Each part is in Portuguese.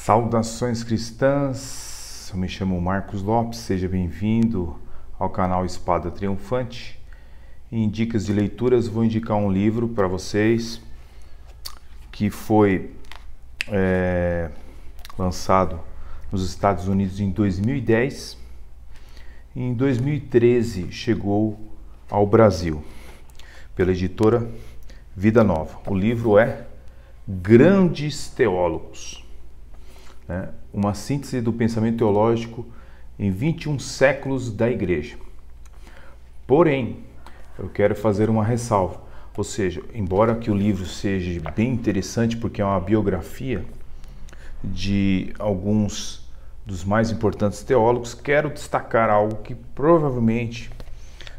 Saudações cristãs, eu me chamo Marcos Lopes, seja bem-vindo ao canal Espada Triunfante. Em dicas de leituras vou indicar um livro para vocês que foi lançado nos Estados Unidos em 2010 e em 2013 chegou ao Brasil pela editora Vida Nova. O livro é Grandes Teólogos, né? Uma síntese do pensamento teológico em 21 séculos da Igreja. Porém, eu quero fazer uma ressalva, ou seja, embora que o livro seja bem interessante porque é uma biografia de alguns dos mais importantes teólogos, quero destacar algo que provavelmente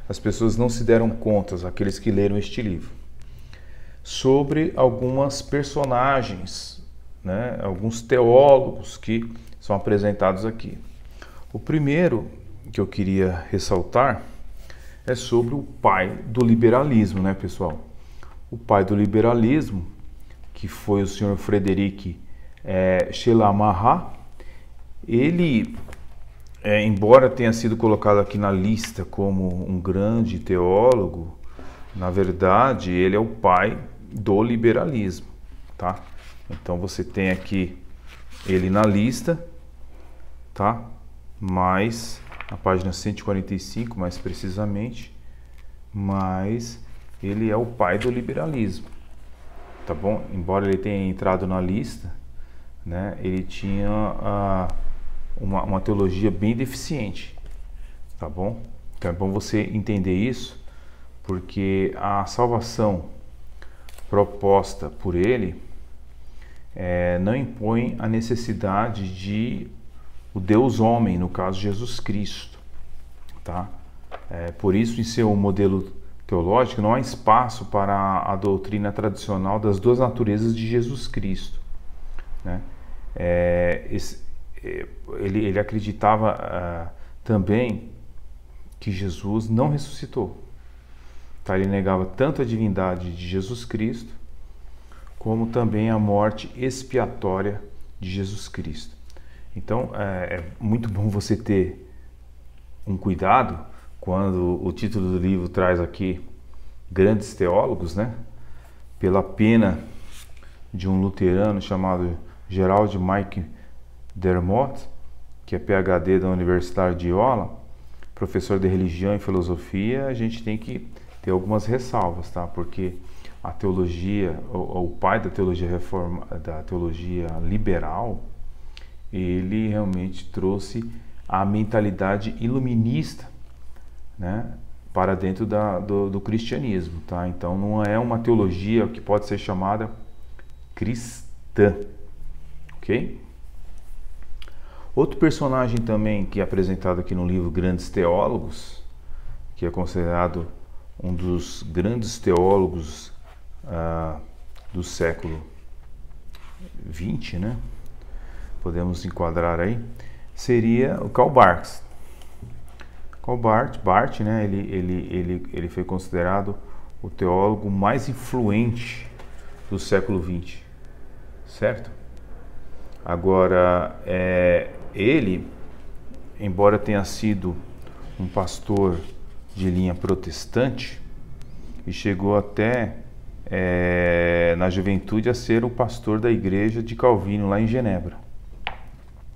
as pessoas não se deram conta, aqueles que leram este livro, sobre algumas personagens, né, alguns teólogos que são apresentados aqui. O primeiro que eu queria ressaltar é sobre o pai do liberalismo, né, pessoal? O pai do liberalismo, que foi o senhor Frederic Schleiermacher. Ele, embora tenha sido colocado aqui na lista como um grande teólogo, na verdade ele é o pai do liberalismo, tá? Então você tem aqui ele na lista, tá? Mas na página 145, mais precisamente, mas ele é o pai do liberalismo, tá bom? Embora ele tenha entrado na lista, né? Ele tinha uma teologia bem deficiente, tá bom? Então é bom você entender isso, porque a salvação proposta por ele não impõe a necessidade de o Deus homem, no caso Jesus Cristo, tá? Por isso, em seu modelo teológico, não há espaço para a doutrina tradicional das duas naturezas de Jesus Cristo, né? Ele acreditava também que Jesus não ressuscitou, tá? Ele negava tanto a divindade de Jesus Cristo como também a morte expiatória de Jesus Cristo. Então é muito bom você ter um cuidado quando o título do livro traz aqui Grandes Teólogos, né? Pela pena de um luterano chamado Gerald Mike Dermot, que é PhD da Universidade de Iowa, professor de religião e filosofia. A gente tem que ter algumas ressalvas, tá? Porque a teologia, o pai da teologia da teologia liberal, ele realmente trouxe a mentalidade iluminista, né, para dentro do cristianismo, tá? Então não é uma teologia que pode ser chamada cristã, ok? Outro personagem também que é apresentado aqui no livro Grandes Teólogos, que é considerado um dos grandes teólogos do século XX, né? Podemos enquadrar aí, seria o Karl Barth. Karl Barth, né? Ele foi considerado o teólogo mais influente do século XX, certo? Agora, ele, embora tenha sido um pastor de linha protestante e chegou até na juventude a ser o pastor da igreja de Calvino lá em Genebra,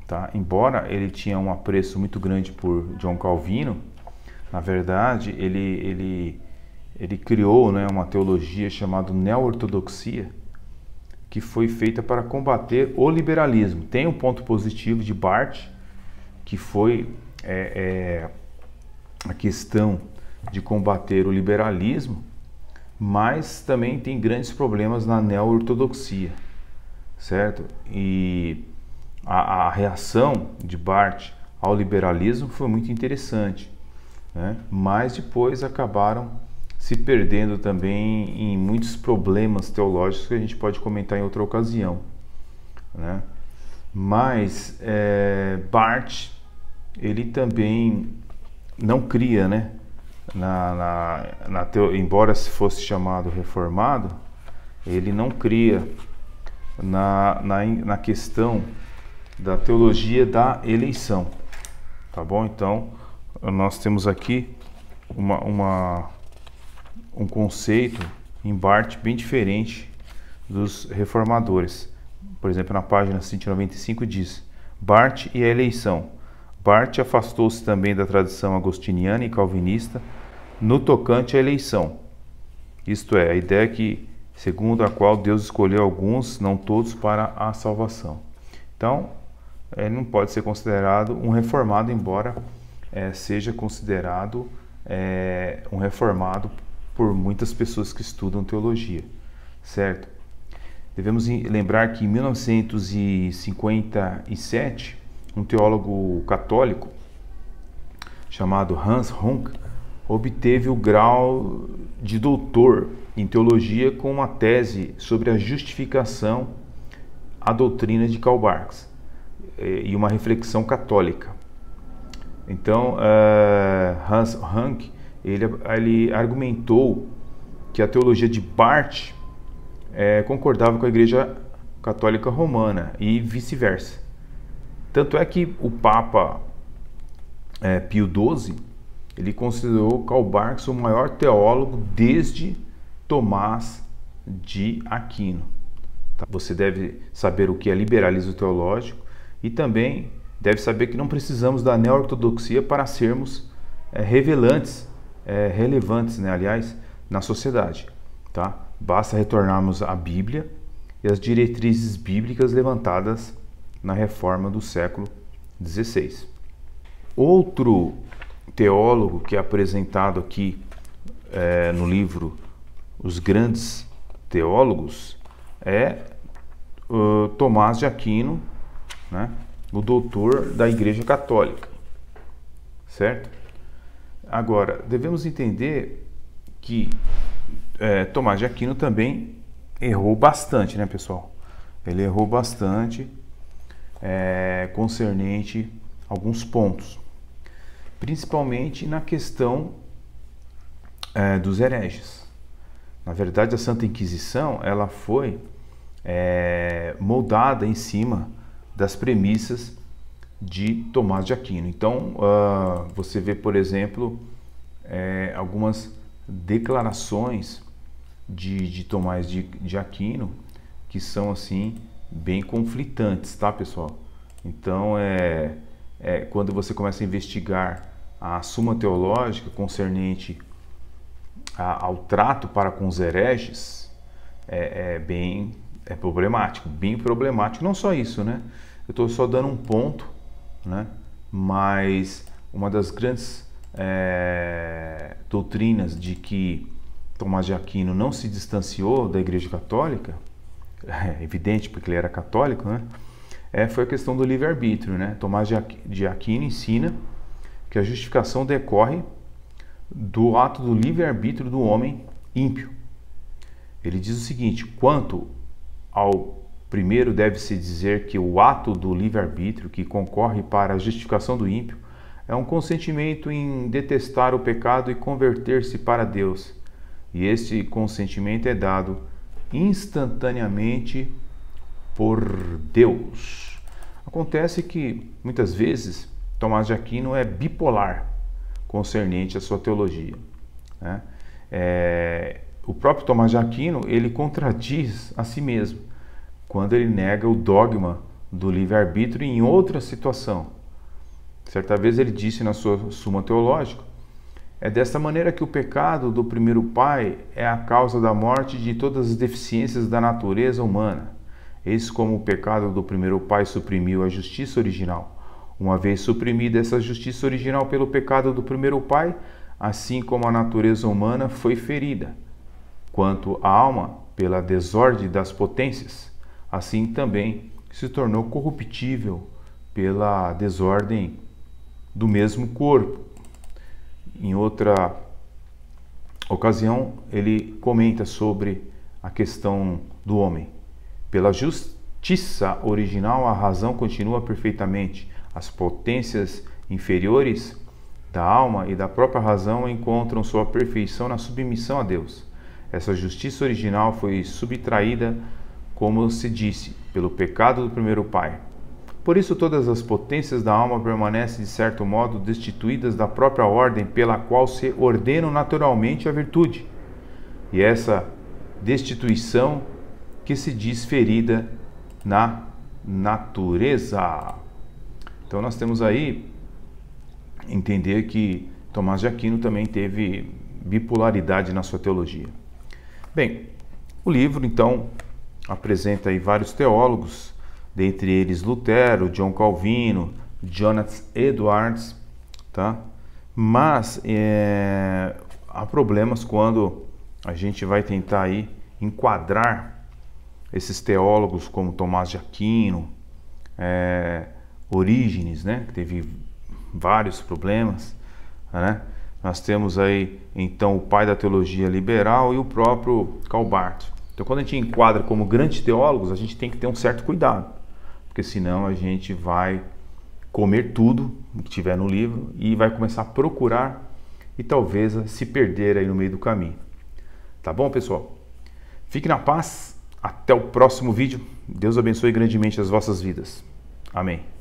tá? Embora ele tinha um apreço muito grande por John Calvino, na verdade ele criou, né, uma teologia chamada neo-ortodoxia, que foi feita para combater o liberalismo. Tem um ponto positivo de Barth, que foi a questão de combater o liberalismo, mas também tem grandes problemas na neo-ortodoxia, certo? E a reação de Barth ao liberalismo foi muito interessante, né? Mas depois acabaram se perdendo também em muitos problemas teológicos que a gente pode comentar em outra ocasião, né? Mas Barth, ele também não cria, né? Embora se fosse chamado reformado, ele não cria na questão da teologia da eleição, tá bom? Então, nós temos aqui um conceito em Barth bem diferente dos reformadores. Por exemplo, na página 195 diz: Barth e a eleição. Barth afastou-se também da tradição agostiniana e calvinista no tocante à eleição. Isto é, a ideia que, segundo a qual Deus escolheu alguns, não todos, para a salvação. Então, ele não pode ser considerado um reformado, embora seja considerado um reformado por muitas pessoas que estudam teologia, certo? Devemos lembrar que em 1957, um teólogo católico chamado Hans Hunk obteve o grau de doutor em teologia com uma tese sobre a justificação à doutrina de Karl Barth e uma reflexão católica. Então, Hans Hunk ele argumentou que a teologia de Barth concordava com a Igreja Católica Romana e vice-versa. Tanto é que o Papa Pio XII ele considerou Karl Barth o maior teólogo desde Tomás de Aquino. Você deve saber o que é liberalismo teológico e também deve saber que não precisamos da neo-ortodoxia para sermos relevantes, né, aliás, na sociedade. Tá? Basta retornarmos à Bíblia e às diretrizes bíblicas levantadas na reforma do século XVI. Outro teólogo que é apresentado aqui no livro Os Grandes Teólogos é Tomás de Aquino, né? O doutor da Igreja Católica, certo? Agora, devemos entender que Tomás de Aquino também errou bastante, né, pessoal? Ele errou bastante concernente a alguns pontos, principalmente na questão dos hereges. Na verdade, a Santa Inquisição ela foi moldada em cima das premissas de Tomás de Aquino. Então, você vê, por exemplo, algumas declarações de Tomás de Aquino que são assim bem conflitantes, tá, pessoal? Então, quando você começa a investigar a Suma Teológica concernente ao trato para com os hereges, bem problemático. Não só isso, né? Eu estou só dando um ponto, né? Mas uma das grandes doutrinas de que Tomás de Aquino não se distanciou da Igreja Católica, é evidente porque ele era católico, né? Foi a questão do livre-arbítrio, né? Tomás de Aquino ensina que a justificação decorre do ato do livre-arbítrio do homem ímpio. Ele diz o seguinte: quanto ao primeiro, deve-se dizer que o ato do livre-arbítrio que concorre para a justificação do ímpio é um consentimento em detestar o pecado e converter-se para Deus. E este consentimento é dado instantaneamente por Deus. Acontece que, muitas vezes, Tomás de Aquino é bipolar concernente à sua teologia, né? O próprio Tomás de Aquino, ele contradiz a si mesmo quando ele nega o dogma do livre-arbítrio em outra situação. Certa vez ele disse na sua Suma Teológica: é desta maneira que o pecado do primeiro pai é a causa da morte de todas as deficiências da natureza humana. Eis como o pecado do primeiro pai suprimiu a justiça original. Uma vez suprimida essa justiça original pelo pecado do primeiro pai, assim como a natureza humana foi ferida, quanto a alma pela desordem das potências, assim também se tornou corruptível pela desordem do mesmo corpo. Em outra ocasião, ele comenta sobre a questão do homem. Pela justiça original, a razão continua perfeitamente. As potências inferiores da alma e da própria razão encontram sua perfeição na submissão a Deus. Essa justiça original foi subtraída, como se disse, pelo pecado do primeiro pai. Por isso todas as potências da alma permanecem de certo modo destituídas da própria ordem pela qual se ordenam naturalmente a virtude. E essa destituição que se diz ferida na natureza. Então nós temos aí entender que Tomás de Aquino também teve bipolaridade na sua teologia. Bem, o livro então apresenta aí vários teólogos, dentre eles Lutero, John Calvino, Jonathan Edwards, tá? Mas há problemas quando a gente vai tentar aí enquadrar esses teólogos como Tomás de Aquino, Orígenes, né, que teve vários problemas, né? Nós temos aí então o pai da teologia liberal e o próprio Karl Barth. Então quando a gente enquadra como grandes teólogos, a gente tem que ter um certo cuidado, porque senão a gente vai comer tudo que tiver no livro e vai começar a procurar e talvez se perder aí no meio do caminho. Tá bom, pessoal? Fique na paz. Até o próximo vídeo. Deus abençoe grandemente as vossas vidas. Amém.